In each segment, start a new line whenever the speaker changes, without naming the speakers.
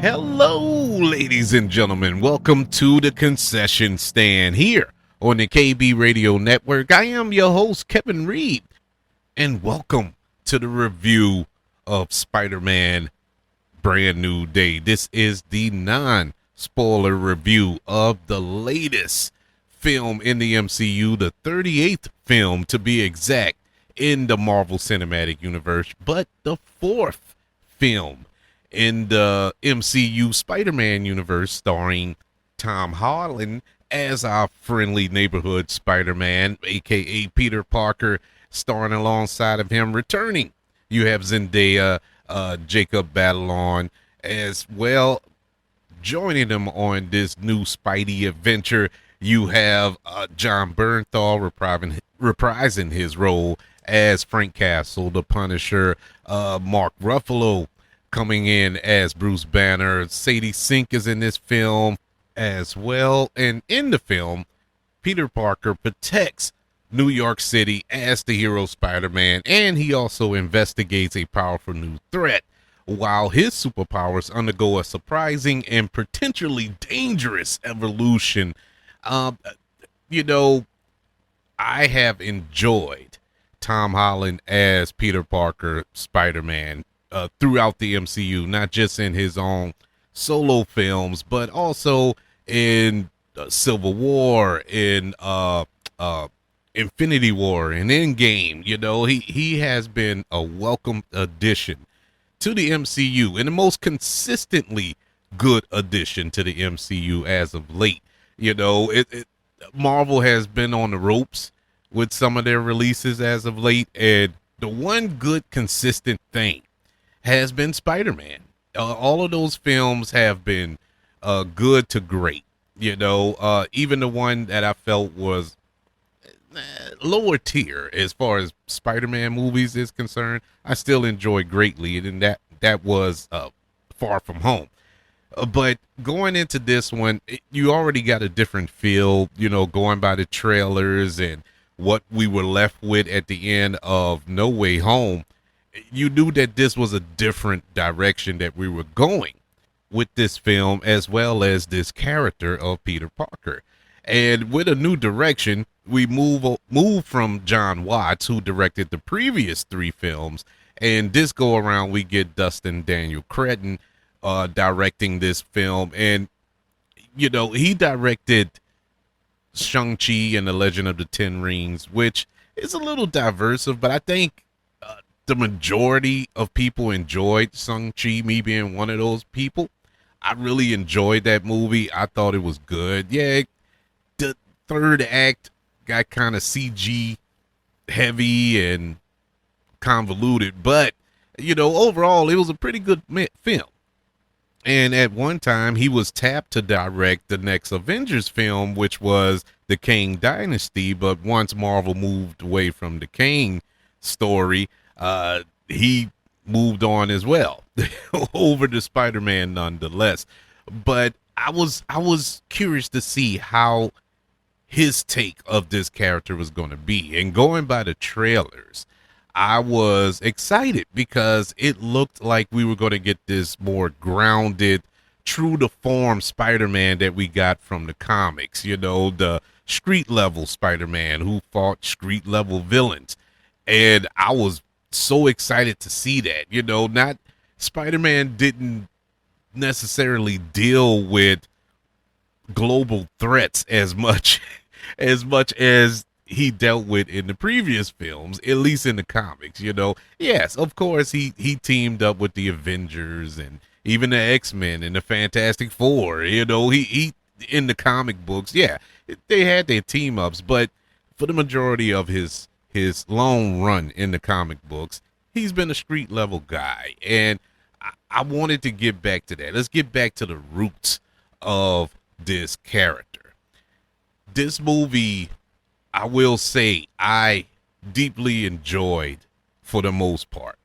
Hello, ladies and gentlemen. Welcome to the concession stand here on the KB Radio Network. I am your host, Kevin Reed, and welcome to the review of Spider-Man Brand New Day. This is the non-spoiler review of the latest film in the MCU, the 38th film to be exact in the Marvel Cinematic Universe, but the fourth film in the MCU Spider-Man universe, starring Tom Holland as our friendly neighborhood Spider-Man, aka Peter Parker, starring alongside of him. Returning, you have Zendaya, Jacob Batalon, as well. Joining them on this new Spidey adventure, you have Jon Bernthal reprising his role as Frank Castle, the Punisher. Mark Ruffalo coming in as Bruce Banner. Sadie Sink is in this film as well. And in the film, Peter Parker protects New York City as the hero Spider-Man, and he also investigates a powerful new threat while his superpowers undergo a surprising and potentially dangerous evolution. You know, I have enjoyed Tom Holland as Peter Parker Spider-Man throughout the MCU, not just in his own solo films, but also in Civil War, in Infinity War, and Endgame. You know, he has been a welcome addition to the MCU and the most consistently good addition to the MCU as of late. You know, Marvel has been on the ropes with some of their releases as of late, and the one good consistent thing has been Spider-Man. All of those films have been good to great. You know, even the one that I felt was lower tier as far as Spider-Man movies is concerned, I still enjoy greatly, and that was Far From Home. But going into this one, you already got a different feel, you know, going by the trailers and what we were left with at the end of No Way Home. You knew that this was a different direction that we were going with this film, as well as this character of Peter Parker. And with a new direction, we move from John Watts, who directed the previous three films, and this go around we get Destin Daniel Cretton directing this film. And you know, he directed Shang-Chi and the Legend of the Ten Rings, which is a little diversive, but I think the majority of people enjoyed Shang-Chi, me being one of those people. I really enjoyed that movie. I thought it was good. Yeah, the third act got kind of CG heavy and convoluted, but you know, overall it was a pretty good film. And at one time he was tapped to direct the next Avengers film, which was the Kang Dynasty, but once Marvel moved away from the Kang story, he moved on as well over to Spider-Man nonetheless. But I was curious to see how his take of this character was going to be. And going by the trailers, I was excited because it looked like we were going to get this more grounded, true to form Spider-Man that we got from the comics. You know, the street level Spider-Man who fought street level villains. And I was so excited to see that. You know, not Spider-Man didn't necessarily deal with global threats as much as he dealt with in the previous films, at least in the comics. You know, yes, of course he teamed up with the Avengers and even the X-Men and the Fantastic Four. You know, he in the comic books, yeah, they had their team ups, but for the majority of his long run in the comic books, he's been a street level guy. And I wanted to get back to that. Let's get back to the roots of this character. This movie, I will say, I deeply enjoyed for the most part.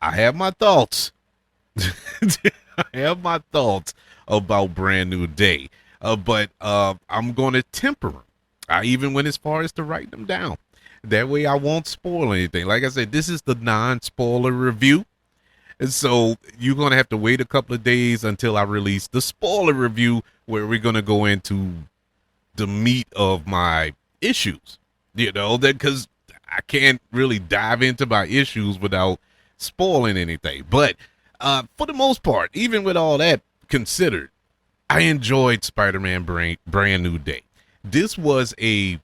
I have my thoughts. I have my thoughts about Brand New Day, but I'm going to temper them. I even went as far as to write them down. That way I won't spoil anything. Like I said, this is the non-spoiler review. And so you're going to have to wait a couple of days until I release the spoiler review where we're going to go into the meat of my issues, that because I can't really dive into my issues without spoiling anything. But for the most part, even with all that considered, I enjoyed Spider-Man Brand New Day. This was a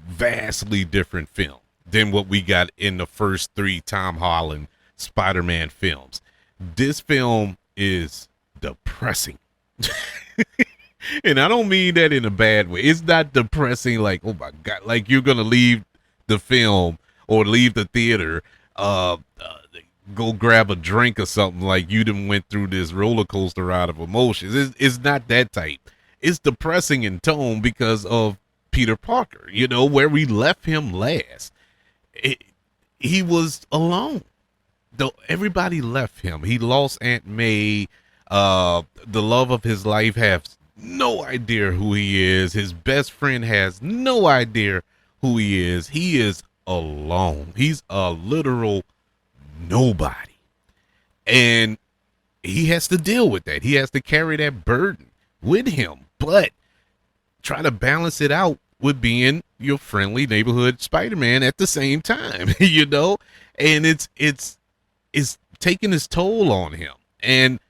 vastly different film than what we got in the first three Tom Holland Spider-Man films. This film is depressing. And I don't mean that in a bad way. It's not depressing like, oh my God, like you're going to leave the film or leave the theater, go grab a drink or something, like you done went through this roller coaster ride of emotions. It's not that type. It's depressing in tone because of Peter Parker, where we left him last. He was alone. Though everybody left him. He lost Aunt May. The love of his life has no idea who he is. His best friend has no idea who he is. He is alone. He's a literal nobody. And he has to deal with that. He has to carry that burden with him. But try to balance it out with being your friendly neighborhood Spider-Man at the same time, And it's taking its toll on him. And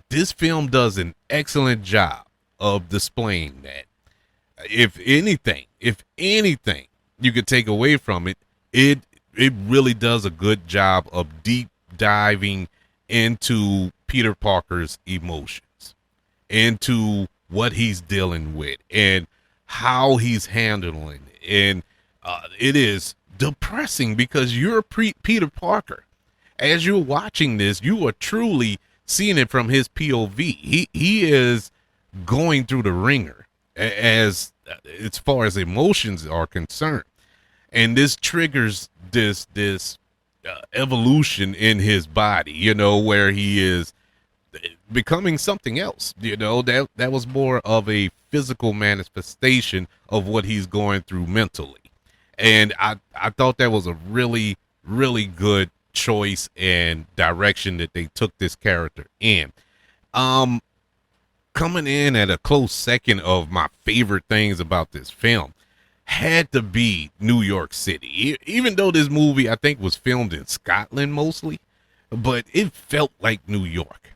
this film does an excellent job of displaying that. If anything you could take away from it, it really does a good job of deep diving into Peter Parker's emotions, into what he's dealing with and how he's handling it. And it is depressing because you're Peter Parker. As you're watching this, you are truly seeing it from his POV. He is going through the ringer as far as emotions are concerned, and this triggers this evolution in his body, where he is becoming something else. That was more of a physical manifestation of what he's going through mentally, and I thought that was a really, really good choice and direction that they took this character in. Coming in at a close second of my favorite things about this film had to be New York City. Even though this movie I think was filmed in Scotland mostly, but it felt like New York.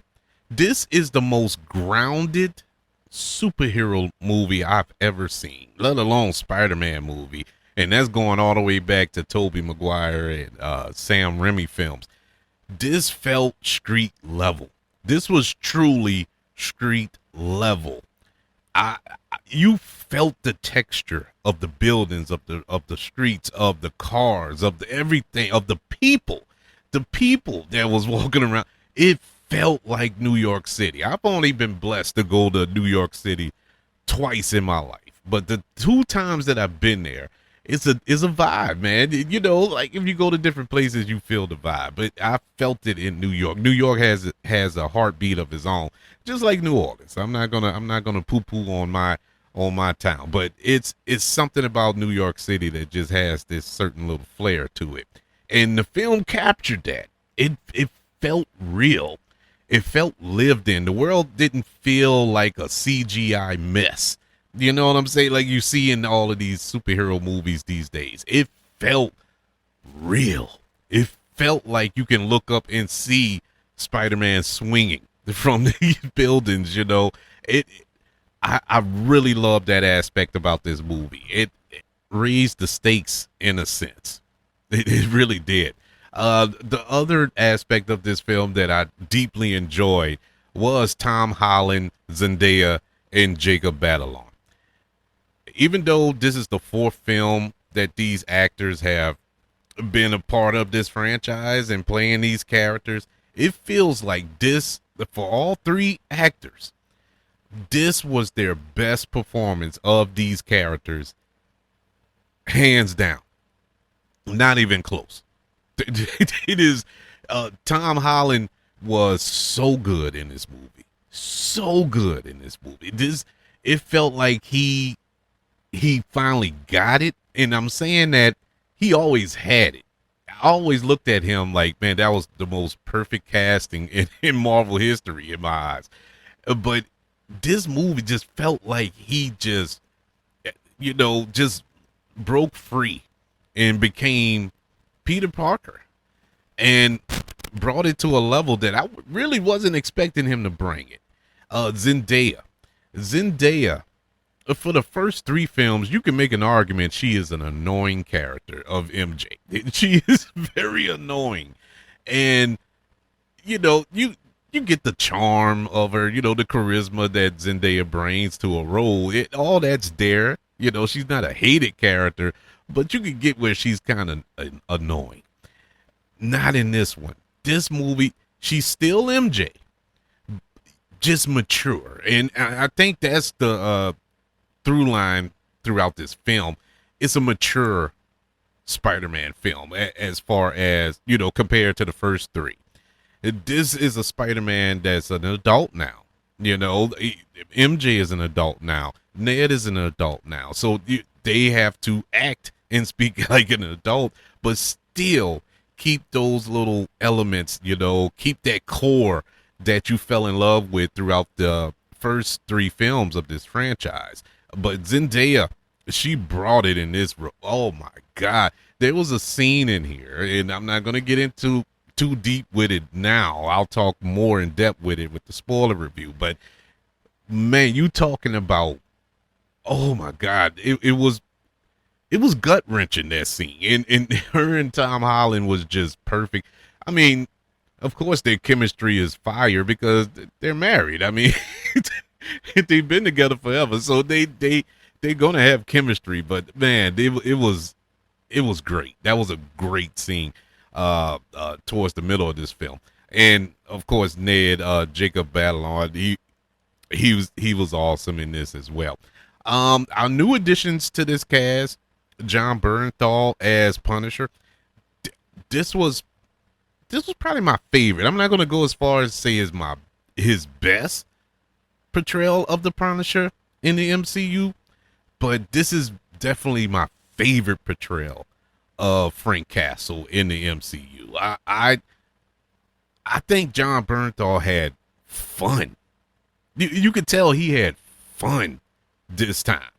This is the most grounded superhero movie I've ever seen, let alone Spider-Man movie. And that's going all the way back to Tobey Maguire and Sam Raimi films. This felt street level. This was truly street level. You felt the texture of the buildings, of the streets, of the cars, of the everything, of the people that was walking around. It felt like New York City. I've only been blessed to go to New York City twice in my life, but the two times that I've been there, it's a vibe, man. Like if you go to different places, you feel the vibe. But I felt it in New York. New York has a heartbeat of its own, just like New Orleans. I'm not gonna poo-poo on my town, but it's something about New York City that just has this certain little flair to it. And the film captured that. It felt real. It felt lived in. The world didn't feel like a CGI mess. You know what I'm saying? Like you see in all of these superhero movies these days. It felt real. It felt like you can look up and see Spider-Man swinging from these buildings, I really love that aspect about this movie. It raised the stakes in a sense. It really did. The other aspect of this film that I deeply enjoyed was Tom Holland, Zendaya, and Jacob Batalon. Even though this is the fourth film that these actors have been a part of this franchise and playing these characters, it feels like this, for all three actors, this was their best performance of these characters, hands down. Not even close. It is, Tom Holland was so good in this movie. So good in this movie. It felt like he finally got it. And I'm saying that he always had it. always looked at him like, man, that was the most perfect casting in Marvel history in my eyes. But this movie just felt like he just, just broke free and became Peter Parker and brought it to a level that I really wasn't expecting him to bring it. Zendaya, for the first three films, you can make an argument she is an annoying character of MJ. She is very annoying, and you get the charm of her, the charisma that Zendaya brings to a role. All that's there. She's not a hated character, but you can get where she's kind of annoying. Not in this one. This movie, she's still MJ, just mature, and I think that's the through line throughout this film. It's a mature Spider-Man film as far as, compared to the first three. This is a Spider-Man that's an adult now. MJ is an adult now. Ned is an adult now. So they have to act and speak like an adult, but still keep those little elements, keep that core that you fell in love with throughout the first three films of this franchise. But Zendaya, she brought it in this. Oh my God. There was a scene in here, and I'm not going to get into too deep with it now. I'll talk more in depth with it with the spoiler review. But man, you talking about, oh my God, it was gut wrenching, that scene. And her and Tom Holland was just perfect. I mean, of course their chemistry is fire because they're married. I mean, they've been together forever, so they're gonna have chemistry. But man, it was great. That was a great scene towards the middle of this film. And of course, Ned, Jacob Batalon, he was awesome in this as well. Our new additions to this cast, Jon Bernthal as Punisher. This was probably my favorite. I'm not going to go as far as say his best portrayal of the Punisher in the MCU, but this is definitely my favorite portrayal of Frank Castle in the MCU. I think Jon Bernthal had fun. You could tell he had fun this time,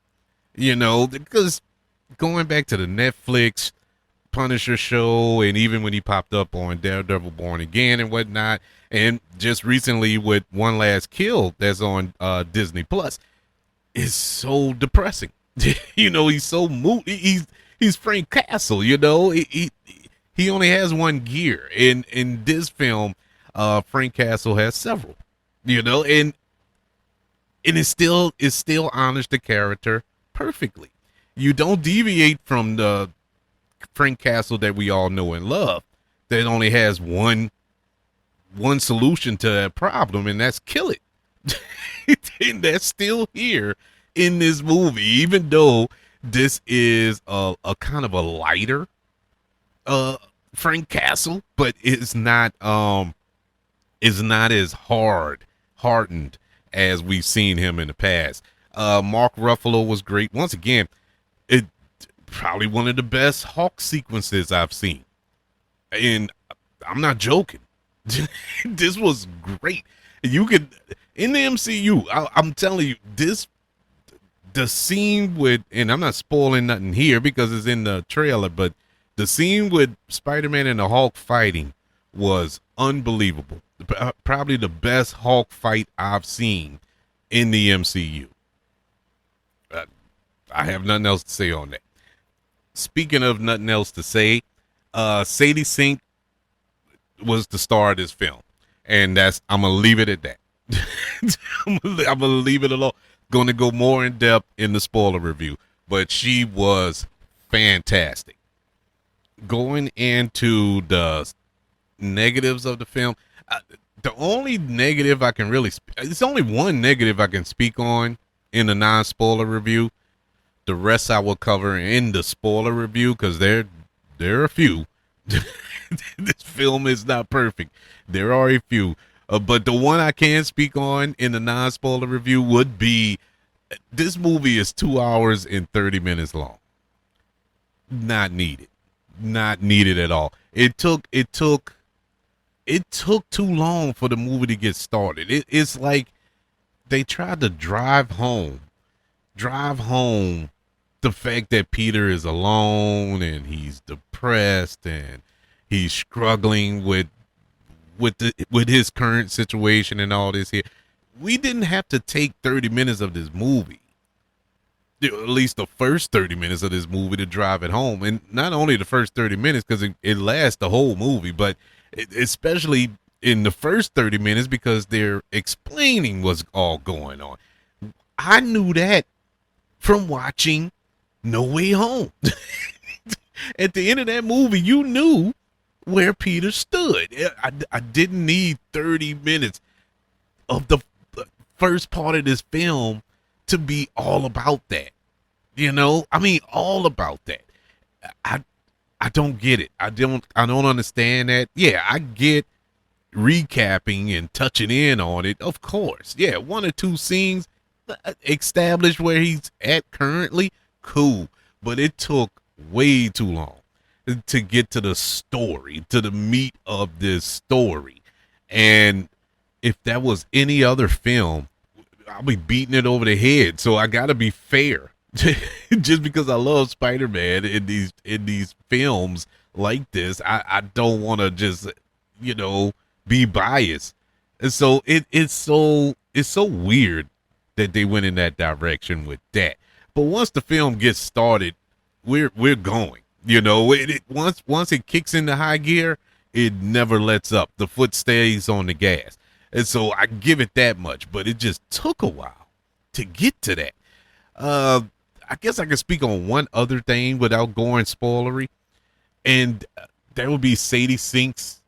because going back to the Netflix Punisher show, and even when he popped up on Daredevil Born Again and whatnot, and just recently with One Last Kill that's on Disney Plus, is so depressing. He's so moody. He's Frank Castle. He only has one gear. In this film, Frank Castle has several. And it still honors the character perfectly. You don't deviate from the Frank Castle that we all know and love, that only has one solution to that problem, and that's kill it. And that's still here in this movie, even though this is a kind of a lighter Frank Castle, but it's not as hardened as we've seen him in the past. Mark Ruffalo was great. Once again, it probably one of the best Hulk sequences I've seen. And I'm not joking. This was great. You could, in the MCU, I'm telling you, the scene with, and I'm not spoiling nothing here because it's in the trailer, but the scene with Spider-Man and the Hulk fighting was unbelievable. Probably the best Hulk fight I've seen in the MCU. I have nothing else to say on that. Speaking of nothing else to say, Sadie Sink was the star of this film, and I'm gonna leave it at that. I'm gonna leave it alone. Going to go more in depth in the spoiler review, but she was fantastic. Going into the negatives of the film, the only negative I can really it's only one negative I can speak on in the non-spoiler review. The rest I will cover in the spoiler review because there are a few. This film is not perfect. There are a few. But the one I can speak on in the non-spoiler review would be, this movie is 2 hours and 30 minutes long. Not needed. not needed at all. It took too long for the movie to get started. It's like they tried to drive home the fact that Peter is alone and he's depressed and he's struggling with his current situation and all this here. We didn't have to take 30 minutes of this movie, at least the first 30 minutes of this movie, to drive it home. And not only the first 30 minutes, because it lasts the whole movie, but especially in the first 30 minutes because they're explaining what's all going on. I knew that from watching No Way Home. At the end of that movie, you knew where Peter stood. I didn't need 30 minutes of the first part of this film to be all about that. I mean, all about that. I don't get it. I don't understand that. Yeah, I get recapping and touching in on it, of course. Yeah, one or two scenes establish where he's at currently, cool. But it took way too long to get to the story, to the meat of this story. And if that was any other film, I'll be beating it over the head. So I gotta be fair. Just because I love Spider-Man in these films like this, I don't want to just be biased. And so it's so weird that they went in that direction with that. But once the film gets started, we're going. Once it kicks into high gear, it never lets up. The foot stays on the gas. And so I give it that much, but it just took a while to get to that. I guess I can speak on one other thing without going spoilery, and that would be Sadie Sink's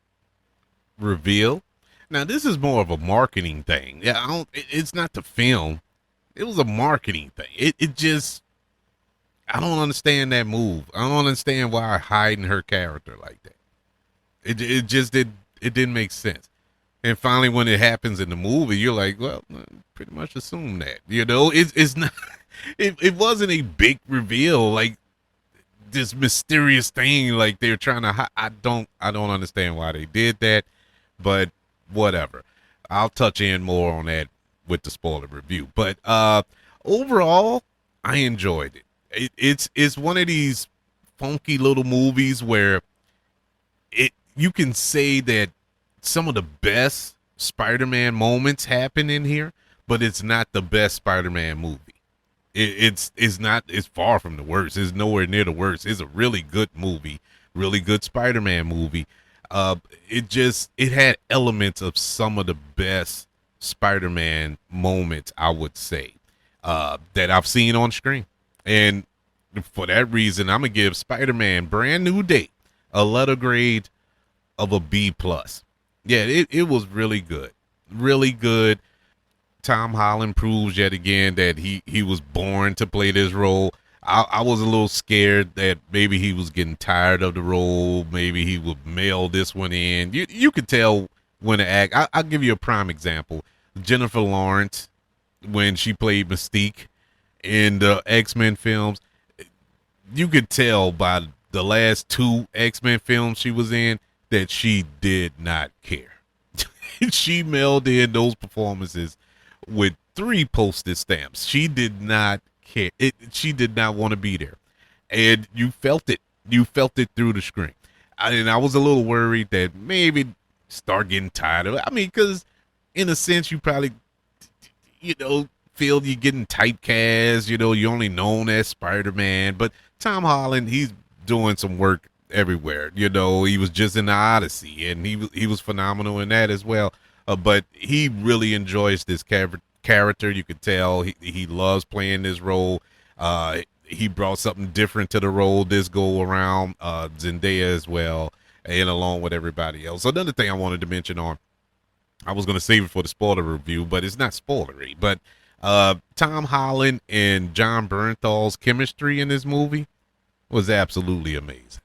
reveal. Now, this is more of a marketing thing. Yeah, it's not the film. It was a marketing thing. It just, I don't understand that move. I don't understand why hiding her character like that. It just didn't make sense. And finally, when it happens in the movie, you're like, well, pretty much assume that. It's not. It wasn't a big reveal, like this mysterious thing, like they're trying to. I don't understand why they did that, but whatever. I'll touch in more on that with the spoiler review. But overall, I enjoyed it. It's one of these funky little movies where you can say that some of the best Spider-Man moments happen in here, but it's not the best Spider-Man movie. It's far from the worst. It's nowhere near the worst. It's a really good movie, really good Spider-Man movie. It had elements of some of the best Spider-Man moments, I would say, that I've seen on screen. And for that reason, I'm gonna give Spider-Man Brand New Day a letter grade of a B+. Yeah, it was really good. Really good. Tom Holland proves yet again that he was born to play this role. I was a little scared that maybe he was getting tired of the role. Maybe he would mail this one in. You could tell when to act. I'll give you a prime example. Jennifer Lawrence, when she played Mystique in the X-Men films, you could tell by the last two X-Men films she was in that she did not care. She mailed in those performances with 3 postage stamps. She did not care. She did not want to be there. And you felt it. You felt it through the screen. And I was a little worried that maybe start getting tired of it. I mean, because in a sense, you probably, feel you're getting typecast. You're only known as Spider-Man. But Tom Holland, he's doing some work everywhere. He was just in the Odyssey, and he was phenomenal in that as well. But he really enjoys this character. You could tell he loves playing this role. He brought something different to the role this go around. Zendaya as well, and along with everybody else. So another thing I wanted to mention I was going to save it for the spoiler review, but it's not spoilery. But Tom Holland and Jon Bernthal's chemistry in this movie was absolutely amazing.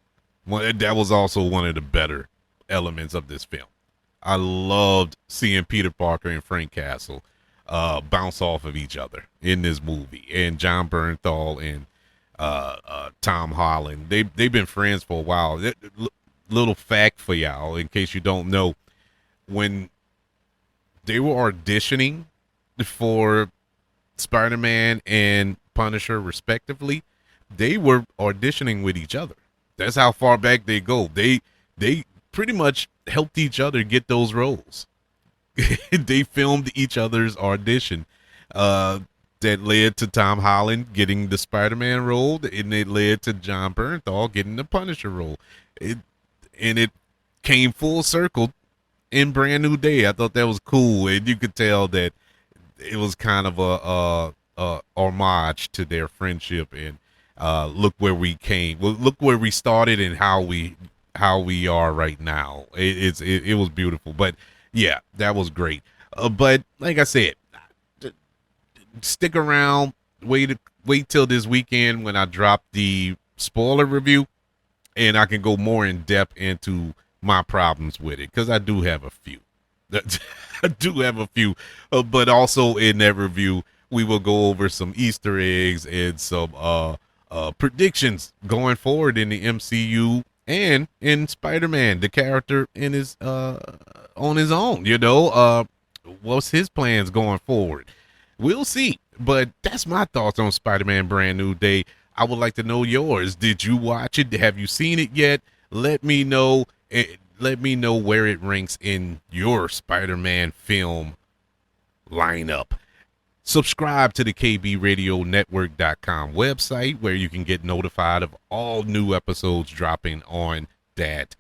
That was also one of the better elements of this film. I loved seeing Peter Parker and Frank Castle bounce off of each other in this movie, and Jon Bernthal and Tom Holland. They've been friends for a while. Little fact for y'all, in case you don't know, when they were auditioning for Spider-Man and Punisher respectively, they were auditioning with each other. That's how far back they go. They pretty much helped each other get those roles. They filmed each other's audition. That led to Tom Holland getting the Spider-Man role, and it led to Jon Bernthal getting the Punisher role. It came full circle in Brand New Day. I thought that was cool, and you could tell that it was kind of a homage to their friendship. And look where we came. Well, look where we started and how we are right now. It was beautiful. But yeah, that was great. But like I said, stick around. Wait till this weekend when I drop the spoiler review, and I can go more in depth into my problems with it, because I do have a few. I do have a few. But also in that review, we will go over some Easter eggs and some predictions going forward in the MCU and in Spider-Man, the character in his on his own. What's his plans going forward? We'll see. But that's my thoughts on Spider-Man Brand New Day. I would like to know yours. Did you watch it? Have you seen it yet? Let me know. Let me know where it ranks in your Spider-Man film lineup. Subscribe to the KBRadioNetwork.com website, where you can get notified of all new episodes dropping on that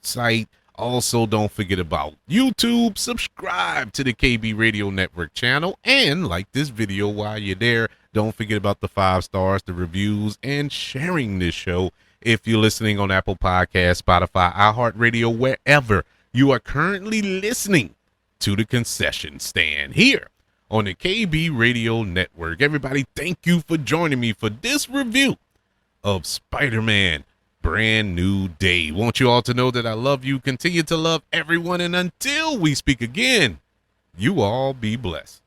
site. Also, don't forget about YouTube. Subscribe to the KB Radio Network channel and like this video while you're there. Don't forget about the 5 stars, the reviews, and sharing this show if you're listening on Apple Podcasts, Spotify, iHeartRadio, wherever you are currently listening to the concession stand here on the KB Radio Network. Everybody, thank you for joining me for this review of Spider-Man Brand New Day. Want you all to know that I love you, continue to love everyone, and until we speak again, you all be blessed.